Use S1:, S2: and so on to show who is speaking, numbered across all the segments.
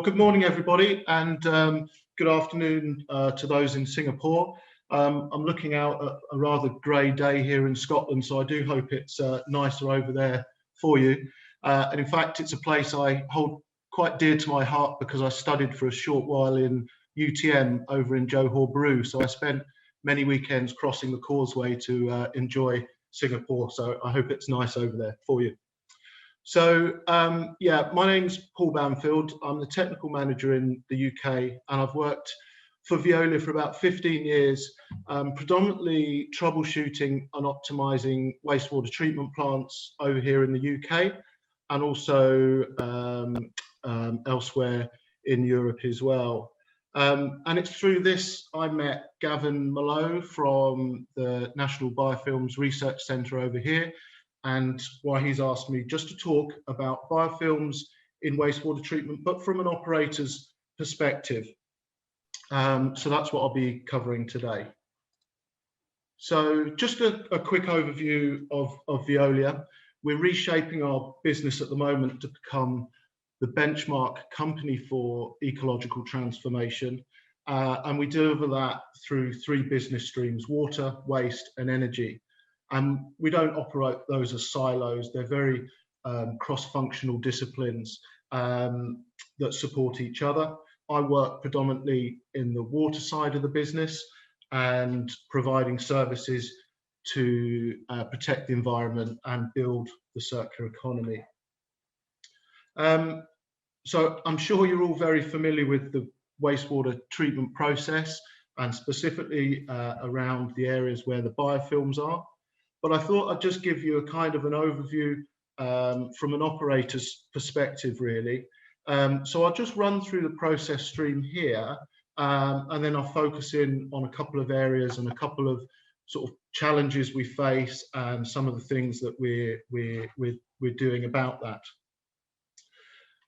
S1: good morning, everybody, and good afternoon to those in Singapore. I'm looking out at a rather grey day here in Scotland, so I do hope it's nicer over there for you. And in fact, it's a place I hold quite dear to my heart because I studied for a short while in UTM over in Johor Bahru. So I spent many weekends crossing the causeway to enjoy Singapore. So I hope it's nice over there for you. So yeah, my name's Paul Banfield. I'm the technical manager in the UK, and I've worked for Veolia for about 15 years, predominantly troubleshooting and optimizing wastewater treatment plants over here in the UK, and also elsewhere in Europe as well. And it's through this I met Gavin Mallow from the National Biofilms Research Centre over here, and why he's asked me just to talk about biofilms in wastewater treatment, but from an operator's perspective. So that's what I'll be covering today. So just a quick overview of Veolia. We're reshaping our business at the moment to become the benchmark company for ecological transformation. And we deliver that through three business streams: water, waste, and energy. And we don't operate those as silos. They're very cross-functional disciplines that support each other. I work predominantly in the water side of the business and providing services to protect the environment and build the circular economy. So I'm sure you're all very familiar with the wastewater treatment process, and specifically around the areas where the biofilms are. But I thought I'd just give you a kind of an overview from an operator's perspective, really. So I'll just run through the process stream here, and then I'll focus in on a couple of areas and a couple of sort of challenges we face and some of the things that we're doing about that.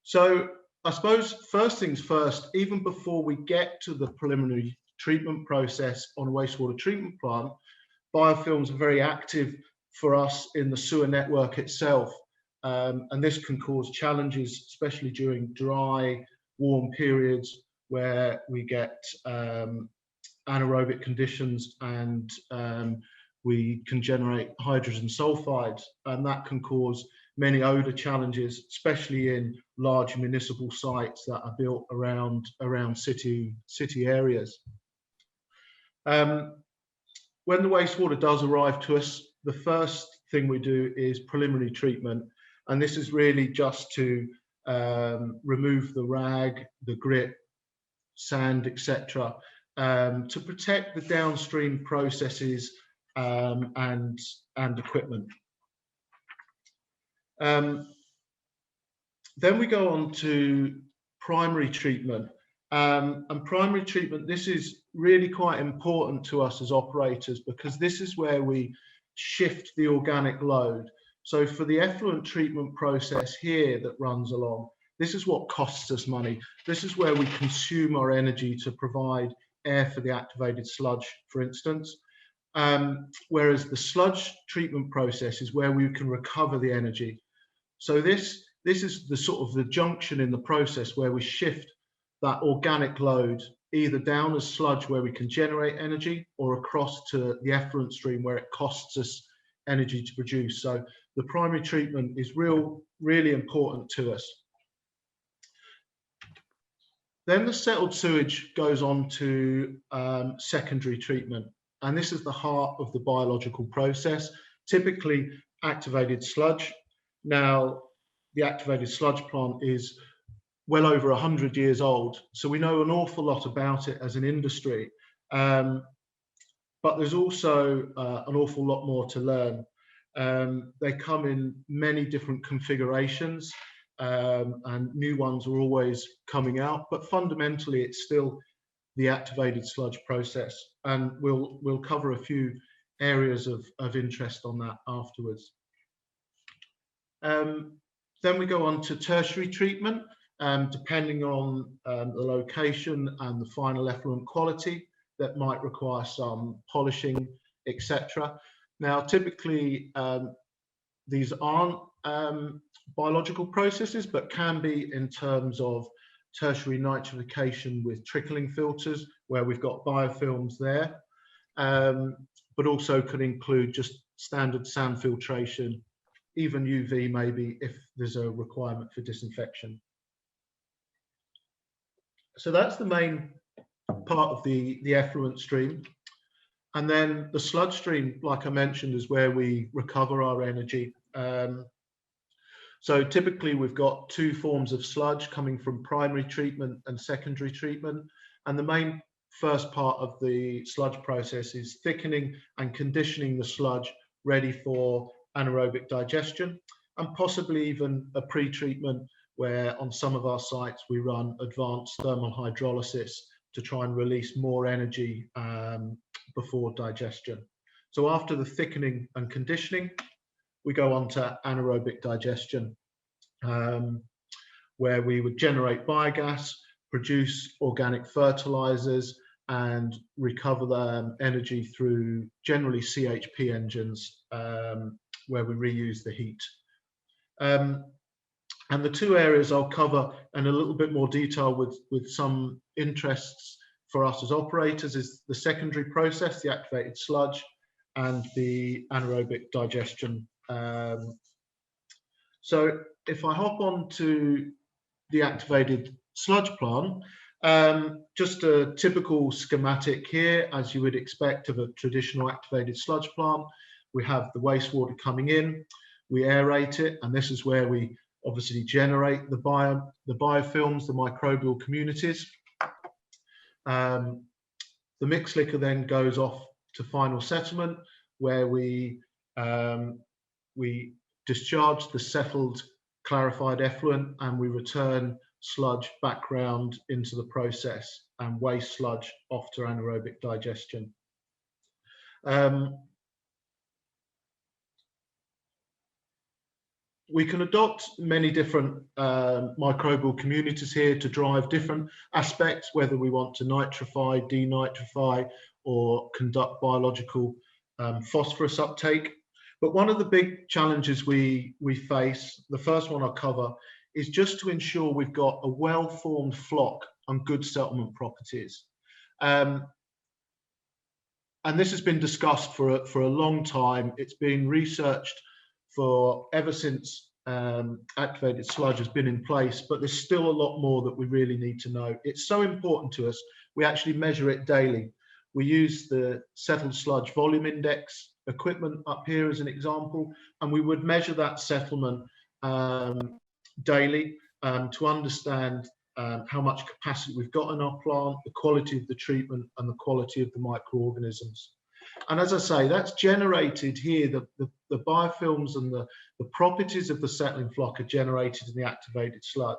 S1: So I suppose first things first, even before we get to the preliminary treatment process on a wastewater treatment plant, biofilms are very active for us in the sewer network itself. And this can cause challenges, especially during dry, warm periods where we get anaerobic conditions, and we can generate hydrogen sulfides, and that can cause many odor challenges, especially in large municipal sites that are built around city areas. When the wastewater does arrive to us, the first thing we do is preliminary treatment. And this is really just to remove the rag, the grit, sand, etc., to protect the downstream processes and equipment. Then we go on to primary treatment. And primary treatment, this is really quite important to us as operators, because this is where we shift the organic load. So for the effluent treatment process here that runs along, this is what costs us money. This is where we consume our energy to provide air for the activated sludge, for instance. Whereas the sludge treatment process is where we can recover the energy. So this is the sort of the junction in the process where we shift that organic load either down as sludge where we can generate energy, or across to the effluent stream where it costs us energy to produce. So the primary treatment is really important to us. Then the settled sewage goes on to secondary treatment, and this is the heart of the biological process, typically activated sludge. Now, the activated sludge plant is well over 100 years old, so we know an awful lot about it as an industry, but there's also an awful lot more to learn. They come in many different configurations, and new ones are always coming out, but fundamentally it's still the activated sludge process, and we'll cover a few areas of interest on that afterwards. Then we go on to tertiary treatment. Depending on the location and the final effluent quality, that might require some polishing, etc. Now, typically, these aren't biological processes, but can be in terms of tertiary nitrification with trickling filters, where we've got biofilms there, but also could include just standard sand filtration, even UV maybe if there's a requirement for disinfection. So that's the main part of the effluent stream. And then the sludge stream, like I mentioned, is where we recover our energy. So typically we've got two forms of sludge coming from primary treatment and secondary treatment. And the main first part of the sludge process is thickening and conditioning the sludge ready for anaerobic digestion, and possibly even a pre-treatment where on some of our sites we run advanced thermal hydrolysis to try and release more energy before digestion. So after the thickening and conditioning, we go on to anaerobic digestion, where we would generate biogas, produce organic fertilizers, and recover the energy through generally CHP engines, where we reuse the heat. And the two areas I'll cover in a little bit more detail with some interests for us as operators is the secondary process, the activated sludge, and the anaerobic digestion. So if I hop on to the activated sludge plant, just a typical schematic here, as you would expect of a traditional activated sludge plant. We have the wastewater coming in, we aerate it, and this is where we obviously generate the biofilms, the microbial communities. The mixed liquor then goes off to final settlement, where we discharge the settled clarified effluent, and we return sludge back round into the process and waste sludge off to anaerobic digestion. We can adopt many different microbial communities here to drive different aspects, whether we want to nitrify, denitrify, or conduct biological phosphorus uptake. But one of the big challenges we face, the first one I'll cover, is just to ensure we've got a well-formed flock and good settlement properties. And this has been discussed for a long time. It's been researched for ever since activated sludge has been in place, but there's still a lot more that we really need to know. It's so important to us, we actually measure it daily. We use the settled sludge volume index equipment up here as an example, and we would measure that settlement daily to understand how much capacity we've got in our plant, the quality of the treatment, and the quality of the microorganisms. And as I say, that's generated here, the biofilms and the properties of the settling flock are generated in the activated sludge.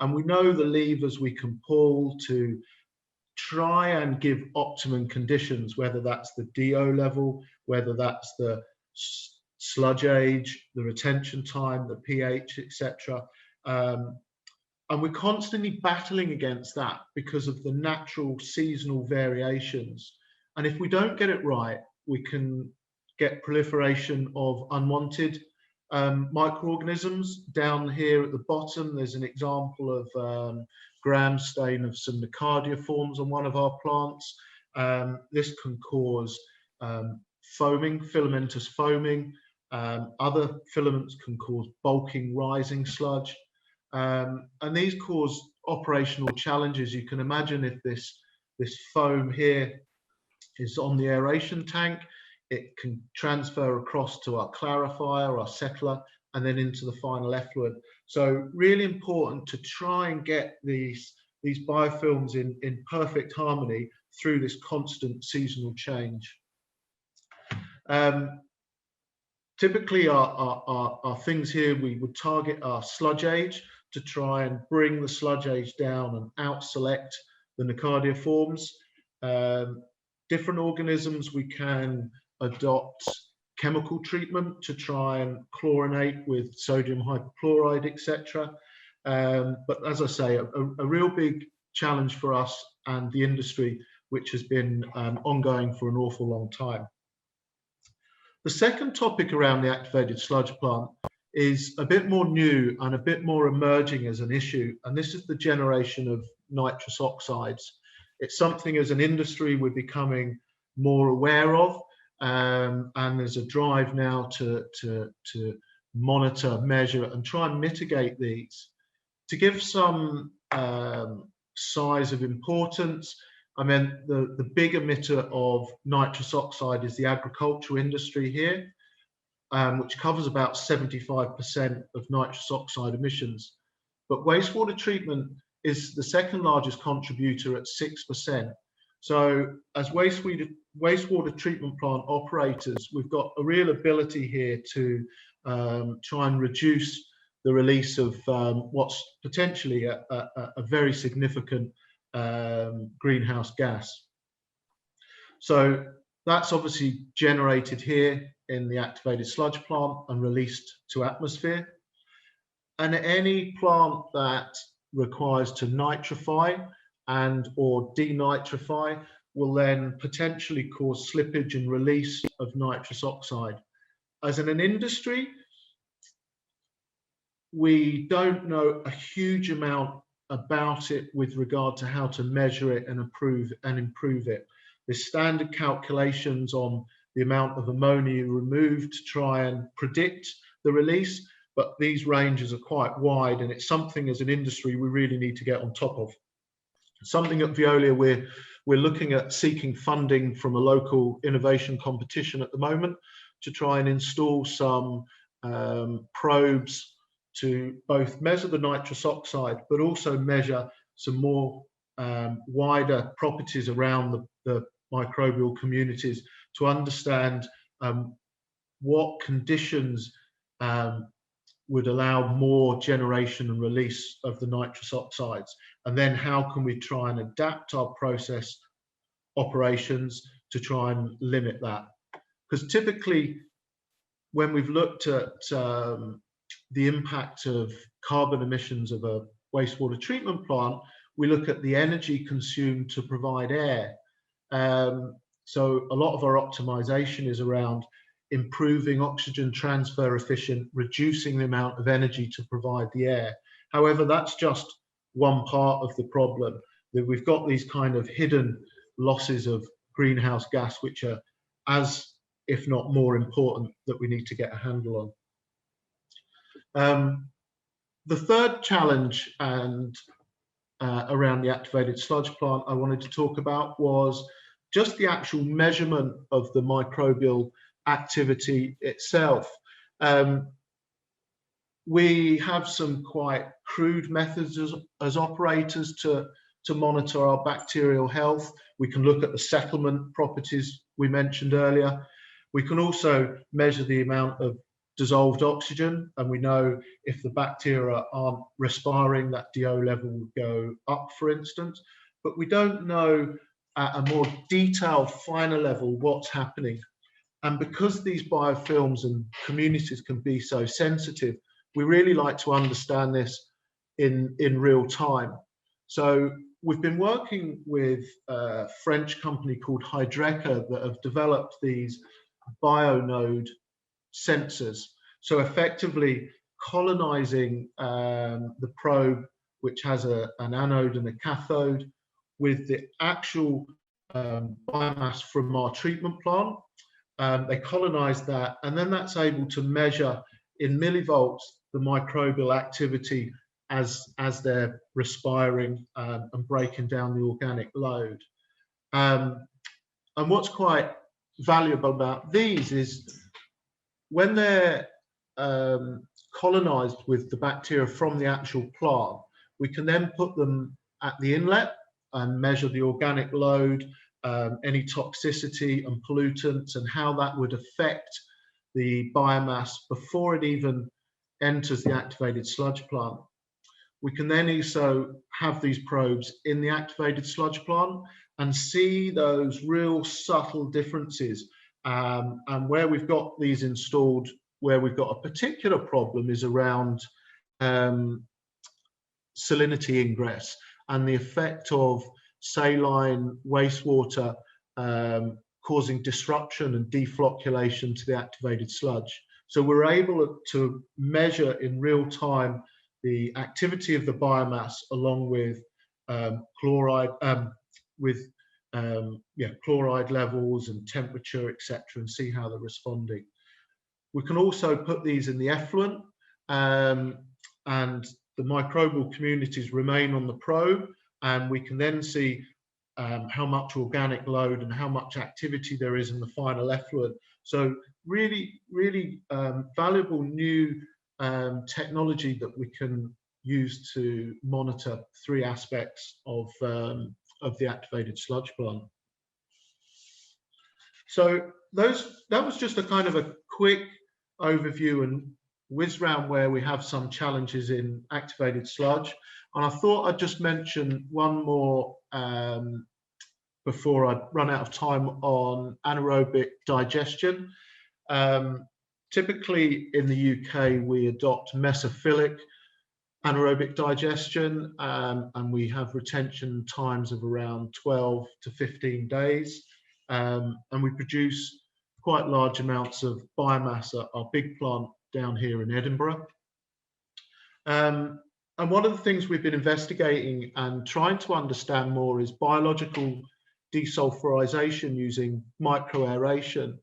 S1: And we know the levers we can pull to try and give optimum conditions, whether that's the DO level, whether that's the sludge age, the retention time, the pH, etc. And we're constantly battling against that because of the natural seasonal variations. And if we don't get it right, we can get proliferation of unwanted microorganisms. Down here at the bottom, there's an example of gram stain of some Nicardia forms on one of our plants. This can cause foaming, filamentous foaming. Other filaments can cause bulking, rising sludge. And these cause operational challenges. You can imagine if this foam here is on the aeration tank, it can transfer across to our clarifier, our settler, and then into the final effluent. So really important to try and get these biofilms in perfect harmony through this constant seasonal change. Typically our things here, we would target our sludge age to try and bring the sludge age down and out select the Nicardia forms. Different organisms, we can adopt chemical treatment to try and chlorinate with sodium hypochlorite, etc. But as I say, a real big challenge for us and the industry, which has been ongoing for an awful long time. The second topic around the activated sludge plant is a bit more new and a bit more emerging as an issue, and this is the generation of nitrous oxides. It's something as an industry we're becoming more aware of, and there's a drive now to monitor, measure, and try and mitigate these. To give some size of importance, I mean, the big emitter of nitrous oxide is the agricultural industry here, which covers about 75% of nitrous oxide emissions. But wastewater treatment is the second largest contributor at 6%. So as wastewater treatment plant operators, we've got a real ability here to try and reduce the release of what's potentially a very significant greenhouse gas. So that's obviously generated here in the activated sludge plant and released to atmosphere. And any plant that requires to nitrify and or denitrify will then potentially cause slippage and release of nitrous oxide. As in an industry, we don't know a huge amount about it with regard to how to measure it and improve it. There's standard calculations on the amount of ammonia removed to try and predict the release, but these ranges are quite wide, and it's something as an industry we really need to get on top of. Something at Veolia we're looking at seeking funding from a local innovation competition at the moment to try and install some probes to both measure the nitrous oxide, but also measure some more wider properties around the microbial communities to understand what conditions would allow more generation and release of the nitrous oxides, and then how can we try and adapt our process operations to try and limit that. Because typically when we've looked at the impact of carbon emissions of a wastewater treatment plant, we look at the energy consumed to provide air. So a lot of our optimization is around improving oxygen transfer efficient, reducing the amount of energy to provide the air. However, that's just one part of the problem, that we've got these kind of hidden losses of greenhouse gas, which are as, if not more important, that we need to get a handle on. The third challenge and around the activated sludge plant I wanted to talk about was just the actual measurement of the microbial activity itself. We have some quite crude methods as operators to monitor our bacterial health. We can look at the settlement properties we mentioned earlier. We can also measure the amount of dissolved oxygen, and we know if the bacteria aren't respiring, that DO level will go up, for instance. But we don't know at a more detailed, finer level what's happening. And because these biofilms and communities can be so sensitive, we really like to understand this in real time. So we've been working with a French company called Hydreca that have developed these Bionode sensors. So effectively colonizing the probe, which has an anode and a cathode, with the actual biomass from our treatment plant. They colonize that, and then that's able to measure in millivolts the microbial activity as they're respiring and breaking down the organic load. And what's quite valuable about these is when they're colonized with the bacteria from the actual plant, we can then put them at the inlet and measure the organic load, any toxicity and pollutants, and how that would affect the biomass before it even enters the activated sludge plant. We can then also have these probes in the activated sludge plant and see those real subtle differences. And where we've got these installed, where we've got a particular problem is around salinity ingress and the effect of saline wastewater causing disruption and deflocculation to the activated sludge. So we're able to measure in real time the activity of the biomass along with chloride, chloride levels and temperature, etc., and see how they're responding. We can also put these in the effluent, and the microbial communities remain on the probe, and we can then see how much organic load and how much activity there is in the final effluent. So really, really valuable new technology that we can use to monitor 3 aspects of the activated sludge plant. So that was just a kind of a quick overview and whiz round where we have some challenges in activated sludge. And I thought I'd just mention one more before I run out of time on anaerobic digestion. Typically in the UK, we adopt mesophilic anaerobic digestion, and we have retention times of around 12 to 15 days. And we produce quite large amounts of biomass at our big plant down here in Edinburgh. And one of the things we've been investigating and trying to understand more is biological desulfurization using microaeration,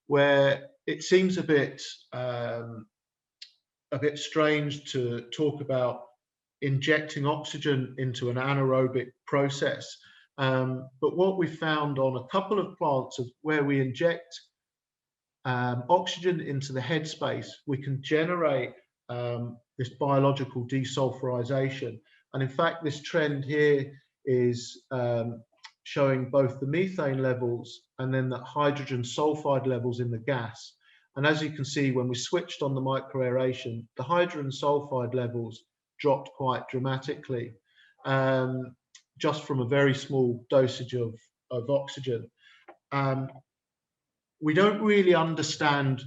S1: where it seems a bit strange to talk about injecting oxygen into an anaerobic process. But what we found on a couple of plants of where we inject oxygen into the headspace, we can generate this biological desulfurization. And in fact, this trend here is showing both the methane levels and then the hydrogen sulfide levels in the gas. And as you can see, when we switched on the microaeration, the hydrogen sulfide levels dropped quite dramatically, just from a very small dosage of oxygen. We don't really understand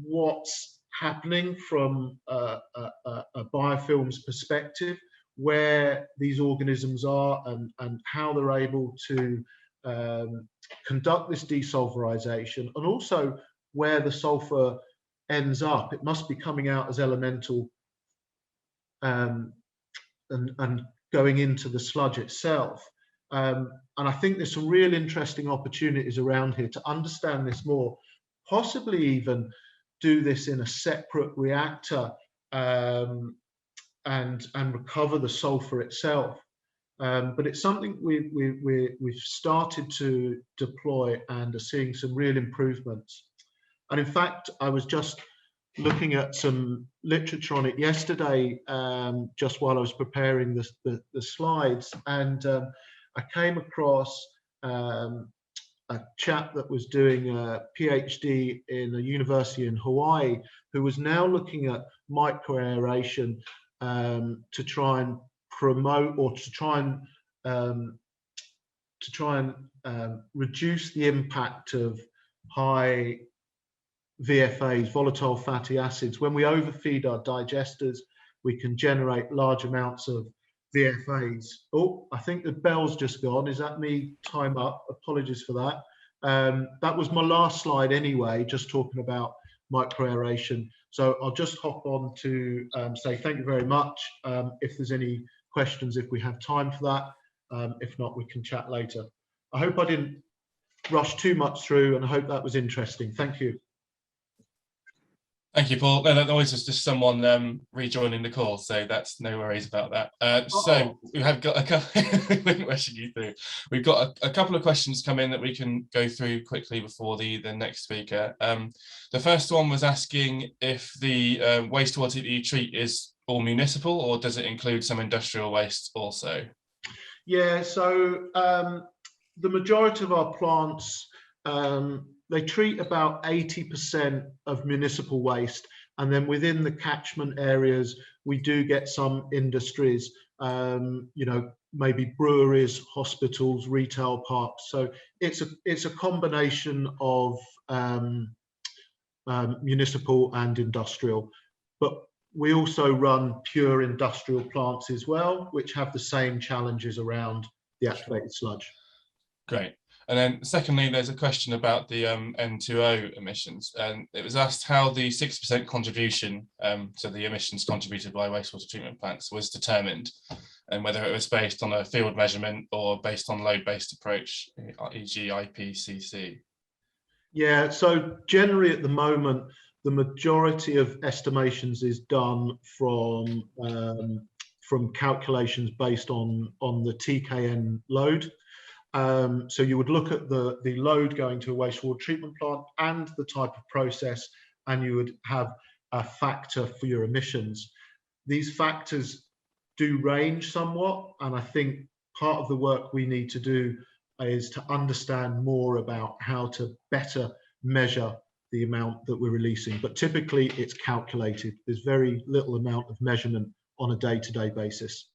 S1: what's happening from a biofilm's perspective, where these organisms are and how they're able to conduct this desulfurization, and also where the sulfur ends up. It must be coming out as elemental and going into the sludge itself. And I think there's some real interesting opportunities around here to understand this more, possibly even do this in a separate reactor and recover the sulfur itself. But it's something we've started to deploy and are seeing some real improvements. And in fact, I was just looking at some literature on it yesterday, just while I was preparing the slides, and I came across a chap that was doing a PhD in a university in Hawaii, who was now looking at microaeration to try and promote, or to try and reduce the impact of high VFAs, volatile fatty acids. When we overfeed our digesters, we can generate large amounts of VFAs. Oh, I think the bell's just gone. Is that me? Time up. Apologies for that. That was my last slide anyway, just talking about microaeration. So I'll just hop on to say thank you very much. If there's any questions, if we have time for that. If not, we can chat later. I hope I didn't rush too much through, and I hope that was interesting. Thank you.
S2: Thank you, Paul. No, that always was just someone rejoining the call, so that's no worries about that. So we have got a couple rushing you through. We've got a couple of questions come in that we can go through quickly before the next speaker. The first one was asking if the wastewater that you treat is all municipal, or does it include some industrial waste also? Yeah, so the majority of our plants, they treat about 80% of municipal waste, and then within the catchment areas, we do get some industries, you know, maybe breweries, hospitals, retail parks. So it's a combination of municipal and industrial, but we also run pure industrial plants as well, which have the same challenges around the activated sludge. Great. And then secondly, there's a question about the N2O emissions, and it was asked how the 6% contribution to the emissions contributed by wastewater treatment plants was determined, and whether it was based on a field measurement or based on load-based approach, e.g. IPCC.
S1: Yeah, so generally at the moment, the majority of estimations is done from calculations based on the TKN load. So you would look at the load going to a wastewater treatment plant and the type of process, and you would have a factor for your emissions. These factors do range somewhat, and I think part of the work we need to do is to understand more about how to better measure the amount that we're releasing. But typically it's calculated. There's very little amount of measurement on a day-to-day basis.